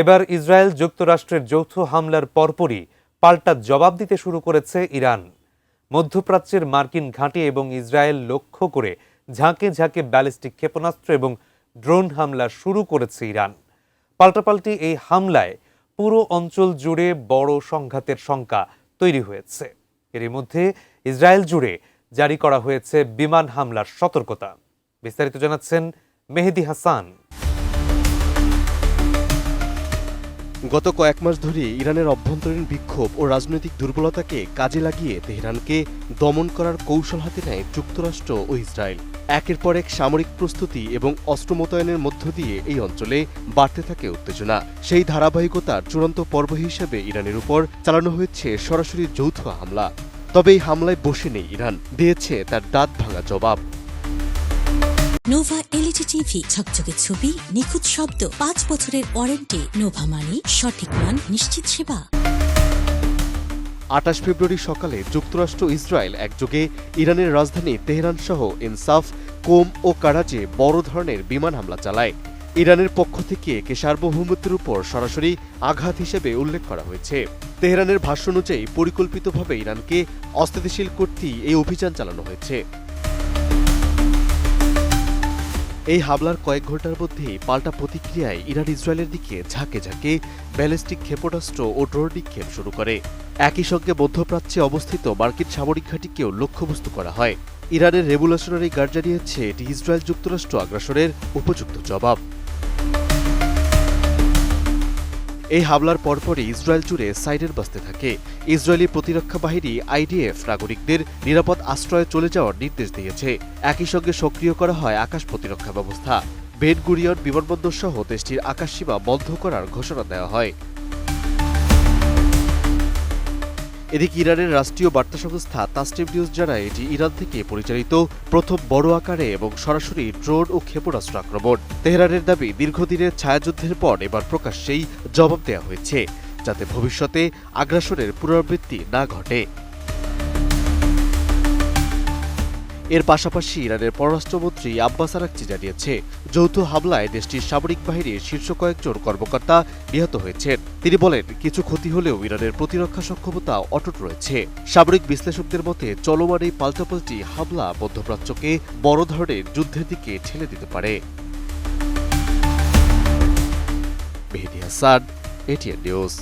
এবার ইসরায়েল যুক্তরাষ্ট্রের যৌথ হামলার পরপরই পাল্টা জবাব দিতে শুরু করেছে ইরান। মধ্যপ্রাচ্যের মার্কিন ঘাঁটি এবং ইসরায়েল লক্ষ্য করে ঝাঁকে ঝাঁকে ব্যালিস্টিক ক্ষেপণাস্ত্র এবং ড্রোন হামলা শুরু করেছে ইরান। পাল্টাপাল্টি এই হামলায় পুরো অঞ্চল জুড়ে বড় সংঘাতের শঙ্কা তৈরি হয়েছে। এরই মধ্যে ইসরায়েল জুড়ে জারি করা হয়েছে বিমান হামলার সতর্কতা। বিস্তারিত জানাচ্ছেন মেহেদি হাসান। গত কয়েক মাস ধরে ইরানের অভ্যন্তরীণ বিক্ষোভ ও রাজনৈতিক দুর্বলতাকে কাজে লাগিয়ে তেহরানকে দমন করার কৌশল হাতে নেয় যুক্তরাষ্ট্র ও ইসরায়েল। একের পর এক সামরিক প্রস্তুতি এবং অস্ত্র মোতায়েনের মধ্য দিয়ে এই অঞ্চলে বাড়তে থাকে উত্তেজনা। সেই ধারাবাহিকতার চূড়ান্ত পর্ব হিসেবে ইরানের উপর চালানো হয়েছে সরাসরি যৌথ হামলা। তবে এই হামলায় বসে নেই ইরান, দিয়েছে তার দাঁত ভাঙা জবাব। নোভা এলইডি টিভি, ঝকঝকে ছবি, নিখুঁত শব্দ, 5 বছরের ওয়ারেন্টি। নোভা মানি, সঠিক মান, নিশ্চিত সেবা। 28 ফেব্রুয়ারি সকালে যুক্তরাষ্ট্র ইসরায়েল একযোগে ইরানের রাজধানী তেহরান সহ ইনসাফ, কোম ও কারাজে বড় ধরনের বিমান হামলা চালায়। ইরানের পক্ষ থেকে একে সার্বভৌমত্বের উপর সরাসরি আঘাত হিসেবে উল্লেখ করা হয়েছে। তেহরানের ভাষ্য অনুযায়ী পরিকল্পিতভাবে ইরানকে অস্থিতিশীল করতেই এই অভিযান চালানো হয়েছে। এই হামলার কয়েক ঘণ্টার মধ্যেই পাল্টা প্রতিক্রিয়ায় ইরান ইসরায়েলের দিকে ঝাঁকে ঝাঁকে ব্যালিস্টিক ক্ষেপণাস্ত্র ও ড্রোন নিক্ষেপ শুরু করে। একই সঙ্গে মধ্যপ্রাচ্যে অবস্থিত মার্কিন সামরিক ঘাঁটিকেও লক্ষ্যবস্তু করা হয়। ইরানের রেভলিউশনারি গার্ড জানিয়েছে এটি ইসরায়েল যুক্তরাষ্ট্র আগ্রাসনের উপযুক্ত জবাব। এই হামলার পরপরই ইসরায়েল জুড়ে সাইরেন বাজতে থাকে। ইসরায়েলি প্রতিরক্ষা বাহিনী আইডিএফ নাগরিকদের নিরাপদ আশ্রয়ে চলে যাওয়ার নির্দেশ দিয়েছে। একই সঙ্গে সক্রিয় করা হয় আকাশ প্রতিরক্ষা ব্যবস্থা। বেন গুরিয়ন বিমানবন্দর সহ দেশটির আকাশসীমা বন্ধ করার ঘোষণা দেওয়া হয়। এদিকে ইরানের রাষ্ট্রীয় বার্তা সংস্থা তাসনিম নিউজ জানায় এটি ইরান থেকে পরিচালিত প্রথম বড় আকারে এবং সরাসরি ড্রোন ও ক্ষেপণাস্ত্র আক্রমণ। তেহরানের দাবি, দীর্ঘদিনের ছায়াযুদ্ধের পর এবার প্রকাশ্যেই জবাব দেওয়া হয়েছে, যাতে ভবিষ্যতে আগ্রাসনের পুনরাবৃত্তি না ঘটে। এর পাশাপাশি ইরানের পররাষ্ট্রমন্ত্রী আব্বাস আরাকচি জানিয়েছে, যৌথ হামলায় দেশটির সামরিক বাহিনীর শীর্ষ কয়েকজন কর্মকর্তা নিহত হয়েছেন। তিনি বলেন, কিছু ক্ষতি হলেও ইরানের প্রতিরক্ষা সক্ষমতা অটুট রয়েছে। সামরিক বিশ্লেষকদের মতে চলমান এই পাল্টাপাল্টি হামলা মধ্যপ্রাচ্যকে বড় ধরনের যুদ্ধের দিকে ঠেলে দিতে পারে। Mehedi Hasan, ATN news.